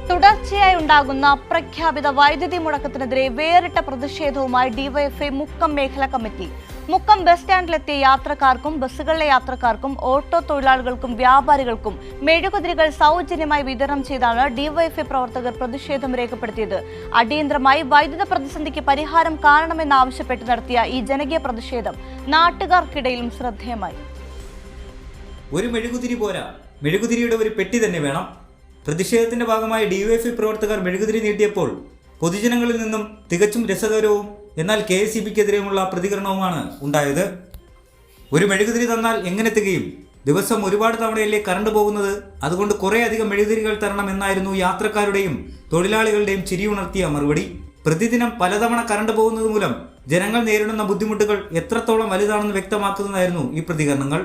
തുടർച്ചയായി ഉണ്ടാകുന്ന അപ്രഖ്യാപിത വൈദ്യുതി മുടക്കത്തിനെതിരെ വേറിട്ട പ്രതിഷേധവുമായി ഡിവൈഎഫ്ഐ മുക്കം മേഖലാ കമ്മിറ്റി. മുക്കം ബസ് സ്റ്റാൻഡിലെത്തിയ യാത്രക്കാർക്കും ബസ്സുകളിലെ യാത്രക്കാർക്കും ഓട്ടോ തൊഴിലാളികൾക്കും വ്യാപാരികൾക്കും മെഴുകുതിരികൾ സൗജന്യമായി വിതരണം ചെയ്താണ് ഡിവൈഎഫ്ഐ പ്രവർത്തകർ പ്രതിഷേധം രേഖപ്പെടുത്തിയത്. അടിയന്തരമായി വൈദ്യുത പ്രതിസന്ധിക്ക് പരിഹാരം കാണണമെന്നാവശ്യപ്പെട്ട് നടത്തിയ ഈ ജനകീയ പ്രതിഷേധം നാട്ടുകാർക്കിടയിലും ശ്രദ്ധേയമായി. ഒരു മെഴുകുതിരി പോരാ, മെഴുകുതിരിയുടെ ഒരു പെട്ടി തന്നെ വേണം. പ്രതിഷേധത്തിന്റെ ഭാഗമായി ഡിവൈഎഫ്ഐ പ്രവർത്തകർ മെഴുകുതിരി നീട്ടിയപ്പോൾ പൊതുജനങ്ങളിൽ നിന്നും തികച്ചും രസകരവും എന്നാൽ KSEBിക്കെതിരെയുമുള്ള പ്രതികരണവുമാണ് ഉണ്ടായത്. ഒരു മെഴുകുതിരി തന്നാൽ എങ്ങനെ തികയും? ദിവസം ഒരുപാട് തവണയല്ലേ കറണ്ട് പോകുന്നത്? അതുകൊണ്ട് കുറേ അധികം മെഴുകുതിരികൾ തരണം എന്നായിരുന്നു യാത്രക്കാരുടെയും തൊഴിലാളികളുടെയും ചിരിയുണർത്തിയ മറുപടി. പ്രതിദിനം പലതവണ കറണ്ട് പോകുന്നത് മൂലം ജനങ്ങൾ നേരിടുന്ന ബുദ്ധിമുട്ടുകൾ എത്രത്തോളം വലുതാണെന്ന് വ്യക്തമാക്കുന്നതായിരുന്നു ഈ പ്രതികരണങ്ങൾ.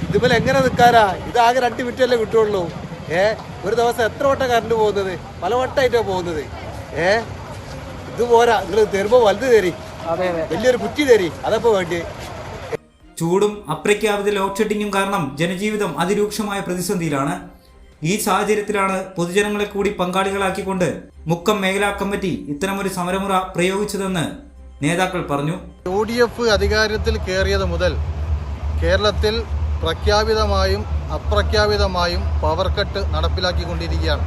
ഇതുപോലെ എങ്ങനെ നിൽക്കാനാ? ഇത് ആകെ 2 മിനിറ്റല്ലേ കിട്ടുള്ളൂ. ഒരു ദിവസം എത്ര വട്ടം കറണ്ട് പോകുന്നത്? പല വട്ടമായിട്ടാണ് പോകുന്നത്. ഇത് പോരാ, നിങ്ങൾ തരുമ്പോ വലുത് തരി, വലിയൊരു കുറ്റി തരി, അതപ്പോ വേണ്ടി. ചൂടും അപ്രഖ്യാപിത ലോഡ് ഷെഡിങ്ങും കാരണം ജനജീവിതം അതിരൂക്ഷമായ പ്രതിസന്ധിയിലാണ്. ഈ സാഹചര്യത്തിലാണ് പൊതുജനങ്ങളെ കൂടി പങ്കാളികളാക്കിക്കൊണ്ട് മുക്കം മേഖലാ കമ്മിറ്റി ഇത്തരമൊരു സമരമുറ പ്രയോഗിച്ചതെന്ന് നേതാക്കൾ പറഞ്ഞു. UDF അധികാരത്തിൽ കയറിയത് മുതൽ കേരളത്തിൽ പ്രഖ്യാപിതമായും അപ്രഖ്യാപിതമായും പവർ കട്ട് നടപ്പിലാക്കിക്കൊണ്ടിരിക്കുകയാണ്.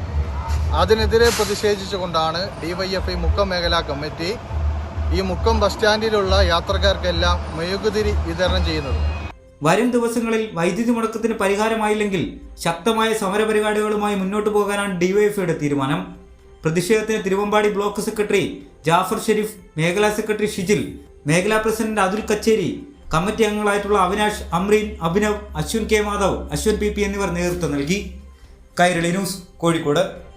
അതിനെതിരെ പ്രതിഷേധിച്ചുകൊണ്ടാണ് ഡിവൈഎഫ്ഐ മുക്കം മേഖലാ കമ്മിറ്റി ഈ മുക്കം ബസ് സ്റ്റാൻഡിലുള്ള യാത്രക്കാർക്കെല്ലാം മെഴുകുതിരി വിതരണം ചെയ്യുന്നത്. വരും ദിവസങ്ങളിൽ വൈദ്യുതി മുടക്കത്തിന് പരിഹാരമായില്ലെങ്കിൽ ശക്തമായ സമരപരിപാടികളുമായി മുന്നോട്ടു പോകാനാണ് ഡിവൈഎഫ്ഐയുടെ തീരുമാനം. പ്രതിഷേധത്തിന് തിരുവമ്പാടി ബ്ലോക്ക് സെക്രട്ടറി ജാഫർ ഷെരീഫ്, മേഖലാ സെക്രട്ടറി ഷിജിൽ, മേഖലാ പ്രസിഡന്റ് അതുൽ കച്ചേരി, കമ്മിറ്റി അംഗങ്ങളായിട്ടുള്ള അവിനാഷ്, അമ്രീൻ, അഭിനവ്, അശ്വിൻ K മാധവ്, അശ്വിൻ PP എന്നിവർ നേതൃത്വം നൽകി. കൈരളി ന്യൂസ്, കോഴിക്കോട്.